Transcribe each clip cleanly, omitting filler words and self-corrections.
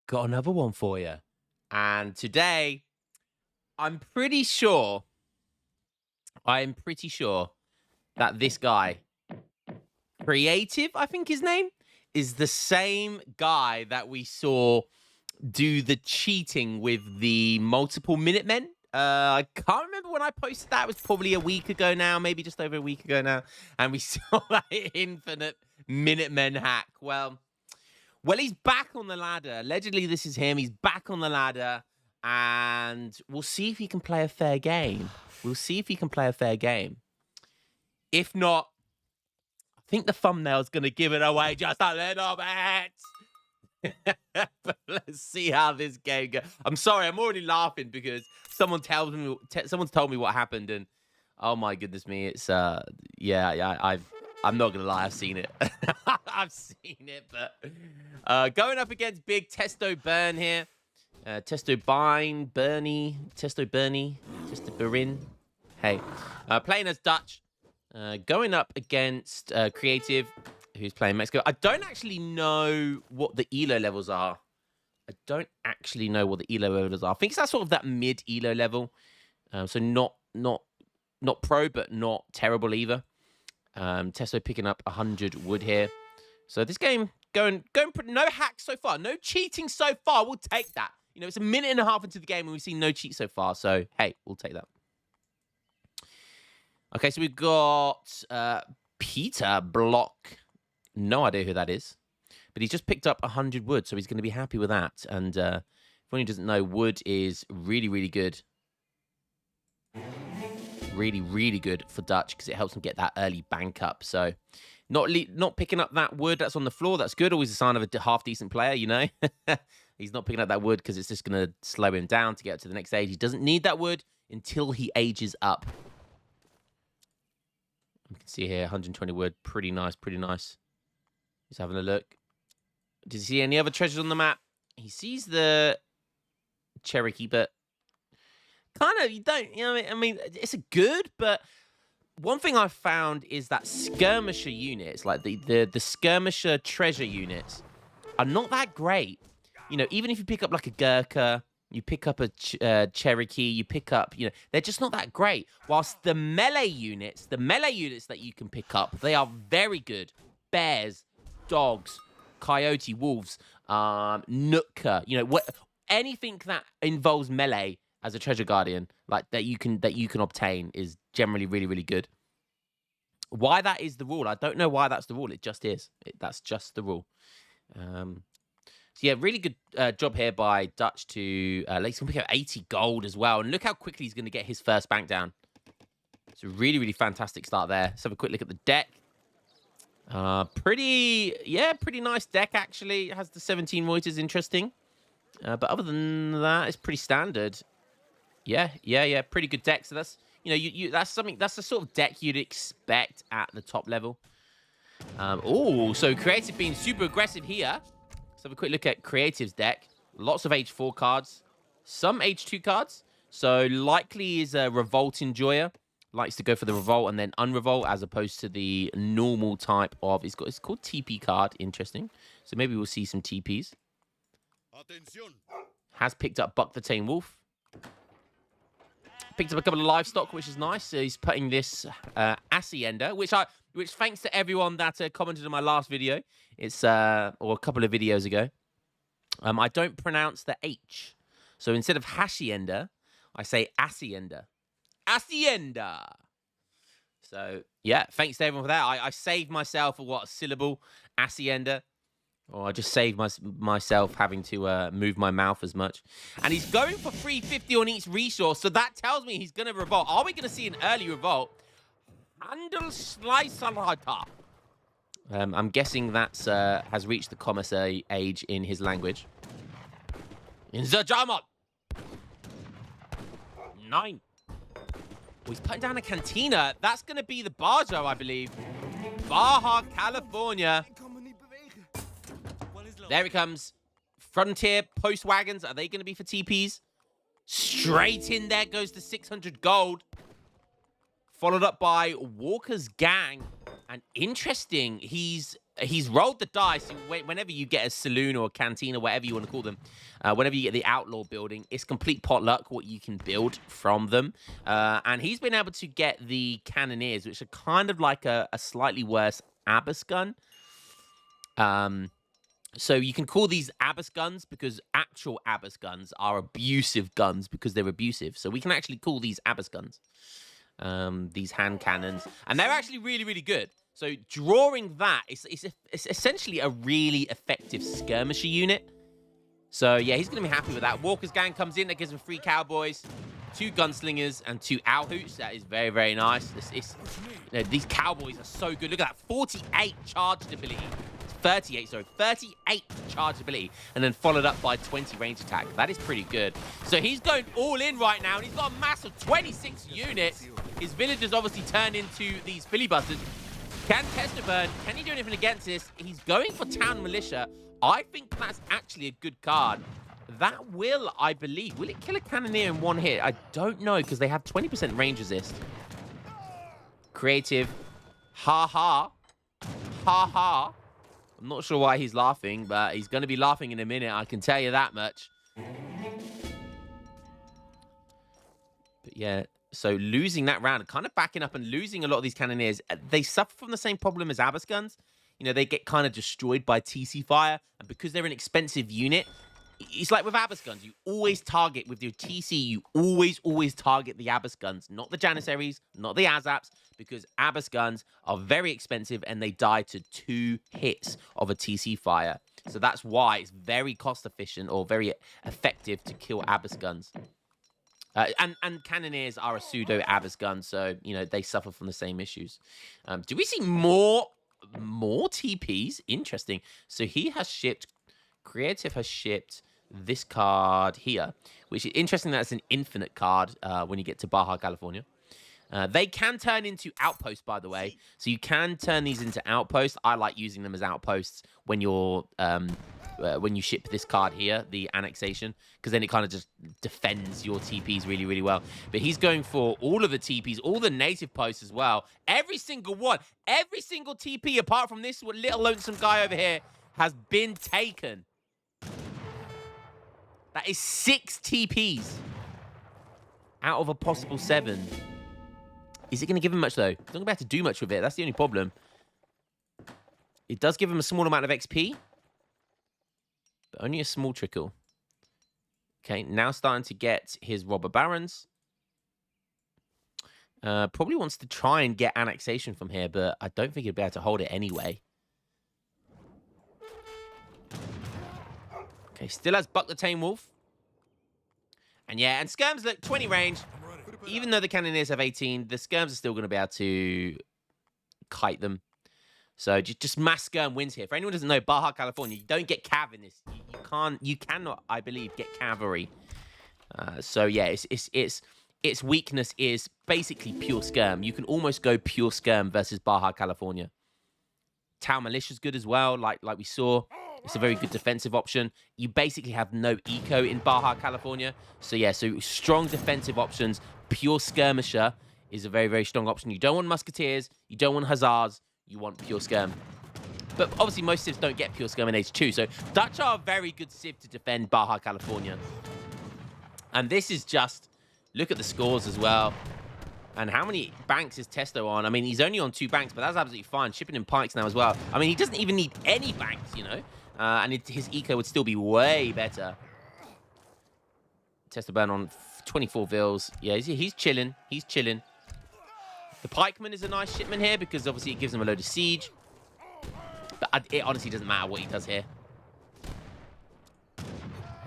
got another one for you. And today, I'm pretty sure that this guy, Creative, I think his name, is the same guy that we saw do the cheating with the multiple Minutemen. I can't remember when I posted that. It was probably a week ago now, maybe just over a week ago now. And we saw that infinite Minutemen hack. Well, he's back on the ladder. Allegedly, this is him. He's back on the ladder. And we'll see if he can play a fair game. If not, I think the thumbnail's going to give it away just a little bit. But let's see how this game goes. I'm sorry, I'm already laughing because someone's told me what happened, and oh my goodness me, it's I'm not gonna lie, I've seen it. I've seen it, but going up against big Testo Burn here. Testo Burin. Hey. Playing as Dutch. Going up against Creative, who's playing Mexico. I don't actually know what the ELO levels are. I think it's that sort of that mid ELO level. So not pro, but not terrible either. Testo picking up 100 wood here. So this game going no hacks so far, no cheating so far. We'll take that. You know, it's a minute and a half into the game and we've seen no cheat so far. So hey, we'll take that. Okay, so we've got Peter Block. No idea who that is. But he's just picked up 100 wood, so he's going to be happy with that. And if anyone doesn't know, wood is really, really good. Really, really good for Dutch because it helps him get that early bank up. So not picking up that wood that's on the floor, that's good. Always a sign of a half-decent player, you know. He's not picking up that wood because it's just going to slow him down to get to the next stage. He doesn't need that wood until he ages up. You can see here, 120 wood. Pretty nice, pretty nice. He's having a look. Does he see any other treasures on the map? He sees the Cherokee, but kind of, you don't, you know, I mean, it's a good, but one thing I've found is that skirmisher units, like the skirmisher treasure units, are not that great. You know, even if you pick up like a Gurkha, you pick up a Cherokee, you pick up, you know, they're just not that great. Whilst the melee units that you can pick up, they are very good. Bears, dogs, coyote, wolves, Nootka, you know, anything that involves melee as a treasure guardian, like that you can obtain, is generally really, really good. Why that is the rule, I don't know why that's the rule. It just is. That's just the rule. So yeah, really good job here by Dutch to he's going to pick up 80 gold as well. And look how quickly he's going to get his first bank down. It's a really, really fantastic start there. Let's have a quick look at the deck. Pretty nice deck, actually. It has the 17 Reuters, interesting. But other than that, it's pretty standard. Yeah, pretty good deck. So that's, you know, that's the sort of deck you'd expect at the top level. So Creative being super aggressive here. Let's have a quick look at Creative's deck. Lots of H4 cards, some H2 cards. So likely is a Revolt Enjoyer. Likes to go for the Revolt and then Unrevolt as opposed to the normal type of... It's called TP card. Interesting. So maybe we'll see some TPs. Attention. Has picked up Buck the Tame Wolf. Picked up a couple of livestock, which is nice. So he's putting this Hacienda, which thanks to everyone that commented on my last video. It's or a couple of videos ago. I don't pronounce the H. So instead of Hacienda, I say Hacienda. Hacienda. So yeah, thanks to everyone for that. I saved myself a syllable, Hacienda. Or I just saved myself having to move my mouth as much. And he's going for 350 on each resource, so that tells me he's going to revolt. Are we going to see an early revolt? Handel Slicerata. I'm guessing that has reached the commissary age in his language. In the German. 9. Oh, he's putting down a cantina. That's going to be the Barjo, I believe. Baja California. There it comes. Frontier post wagons. Are they going to be for TPs? Straight in there goes the 600 gold. Followed up by Walker's Gang. And interesting, he's he's rolled the dice. Whenever you get a saloon or a canteen or whatever you want to call them, whenever you get the outlaw building, it's complete potluck what you can build from them. And he's been able to get the cannoneers, which are kind of like a slightly worse Abbas gun. So you can call these Abbas guns because actual Abbas guns are abusive guns because they're abusive. So we can actually call these Abbas guns, these hand cannons. And they're actually really, really good. So drawing that, it's essentially a really effective skirmisher unit. So yeah, he's going to be happy with that. Walker's gang comes in. That gives him 3 cowboys, 2 gunslingers, and 2 owlhoots. That is very, very nice. These cowboys are so good. Look at that, 48 charged ability. 38, sorry, 38 charge ability, and then followed up by 20 range attack. That is pretty good. So he's going all in right now, and he's got a mass of 26 units. His villagers obviously turned into these filibusters. Can Testerburn, can he do anything against this? He's going for Town Militia. I think that's actually a good card. That will, I believe, will it kill a cannoneer in 1 hit? I don't know, because they have 20% range resist. Creative. Ha ha. Ha ha. I'm not sure why he's laughing, but he's going to be laughing in a minute. I can tell you that much. But yeah, so losing that round, kind of backing up and losing a lot of these cannoneers, they suffer from the same problem as Abbas guns. You know, they get kind of destroyed by TC fire. And because they're an expensive unit, it's like with Abbas guns. You always target, with your TC, you always target the Abbas guns, not the Janissaries, not the Azaps, because Abbas guns are very expensive and they die to 2 hits of a TC fire. So that's why it's very cost efficient or very effective to kill Abbas guns. And cannoneers are a pseudo Abbas gun, so you know they suffer from the same issues. Do we see more TPs? Interesting. So he has shipped, Creative has shipped this card here, which is interesting. That's an infinite card when you get to Baja California. They can turn into outposts, by the way. So you can turn these into outposts. I like using them as outposts when you're when you ship this card here, the annexation, because then it kind of just defends your TPs really, really well. But he's going for all of the TPs, all the native posts as well. Every single one, every single TP, apart from this little lonesome guy over here, has been taken. That is 6 TPs out of a possible 7. Is it going to give him much, though? He's not going to be able to do much with it. That's the only problem. It does give him a small amount of XP, but only a small trickle. Okay, now starting to get his robber barons. Probably wants to try and get annexation from here, but I don't think he'll be able to hold it anyway. Okay, still has Buck the Tame Wolf. And yeah, and skirms, look, 20 range. Even though the cannoneers have 18, the skirms are still going to be able to kite them. So just mass skirm wins here. For anyone who doesn't know, Baja California, you don't get cav in this. You cannot, I believe, get cavalry. So yeah, its weakness is basically pure skirm. You can almost go pure skirm versus Baja California. Tau Militia's good as well, like we saw. It's a very good defensive option. You basically have no eco in Baja California. So yeah, so strong defensive options. Pure skirmisher is a very, very strong option. You don't want musketeers. You don't want hussars. You want pure skirm. But obviously most civs don't get pure skirm in H2. So Dutch are a very good civ to defend Baja California. And this is just, look at the scores as well. And how many banks is Testo on? I mean, he's only on 2 banks, but that's absolutely fine. Shipping in pikes now as well. I mean, he doesn't even need any banks, you know. And his eco would still be way better. Testo burn on 24 vils. Yeah, he's chilling. He's chilling. The pikeman is a nice shipment here because obviously it gives him a load of siege. But it honestly doesn't matter what he does here.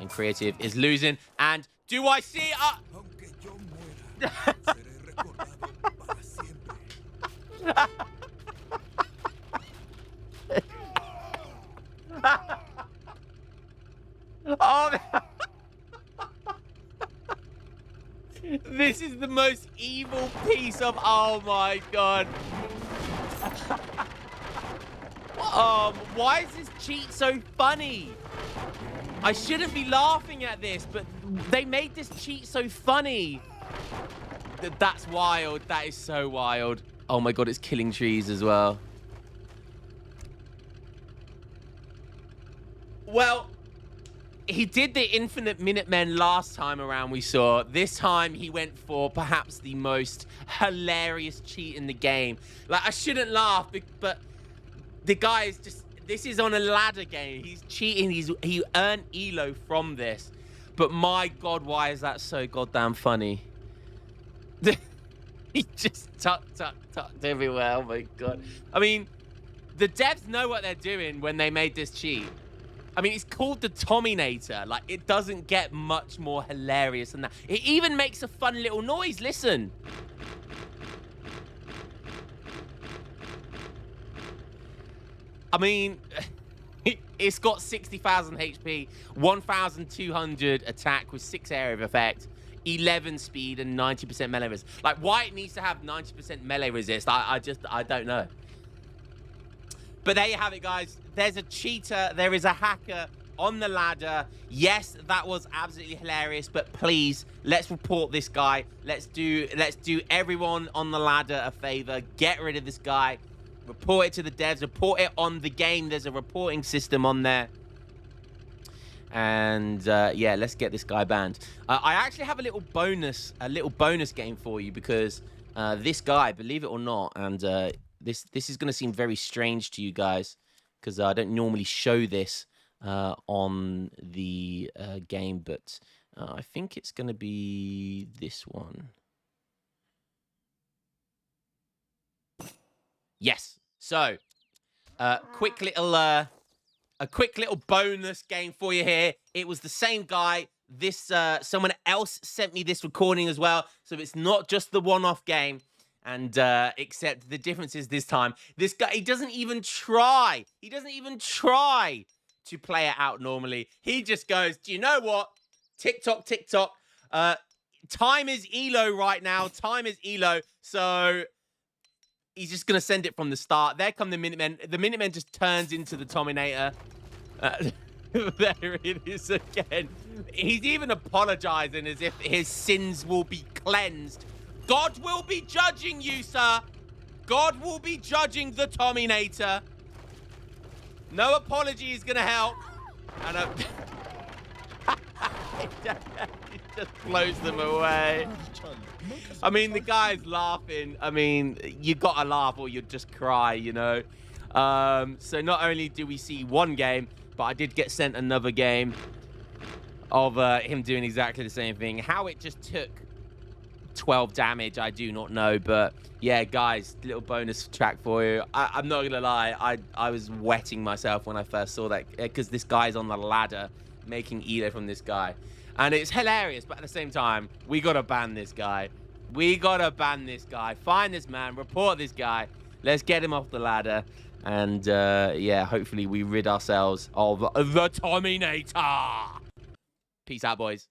And creative is losing. And do I see... Oh, this is the most evil piece of... Oh my god. Why is this cheat so funny? I shouldn't be laughing at this, but they made this cheat so funny. That's wild. That is so wild. Oh my god, it's killing trees as well. Well, he did the infinite Minutemen last time around we saw. This time he went for perhaps the most hilarious cheat in the game. Like, I shouldn't laugh, but the guy is just... This is on a ladder game. He's cheating. He earned elo from this. But my God, why is that so goddamn funny? He just tucked everywhere. Oh my God. I mean, the devs know what they're doing when they made this cheat. I mean, it's called the Tommynator. Like, it doesn't get much more hilarious than that. It even makes a fun little noise. Listen. I mean, it's got 60,000 HP, 1,200 attack with 6 area of effect, 11 speed, and 90% melee resist. Like, why it needs to have 90% melee resist, I don't know. But there you have it, guys. There's a cheater. There is a hacker on the ladder. Yes, that was absolutely hilarious, but please, let's report this guy. Let's do everyone on the ladder a favor. Get rid of this guy. Report it to the devs. Report it on the game. There's a reporting system on there. And yeah, let's get this guy banned. I actually have a little bonus game for you because this guy, believe it or not, and this is going to seem very strange to you guys because I don't normally show this on the game, but I think it's going to be this one. Yes. So, a quick little bonus game for you here. It was the same guy. This someone else sent me this recording as well, so it's not just the one-off game. And except the difference is this time, this guy, he doesn't even try. He doesn't even try to play it out normally. He just goes, do you know what? TikTok, TikTok. Time is elo right now. Time is elo. So he's just going to send it from the start. There come the Minutemen. The Minutemen just turns into the Tommynator. There it is again. He's even apologizing as if his sins will be cleansed. God will be judging you, sir. God will be judging the Tommynator. No apology is going to help. And he just blows them away. I mean, the guy's laughing. I mean, you got to laugh or you'd just cry, you know. So not only do we see one game, but I did get sent another game of him doing exactly the same thing. How it just took 12 damage, I do not know. But yeah, guys, little bonus track for you. I'm not gonna lie, I was wetting myself when I first saw that because this guy's on the ladder making elo from this guy, and it's hilarious. But at the same time, we gotta ban this guy. We gotta ban this guy. Find this man, report this guy. Let's get him off the ladder, and yeah, hopefully we rid ourselves of the Tommynator. Peace out, boys.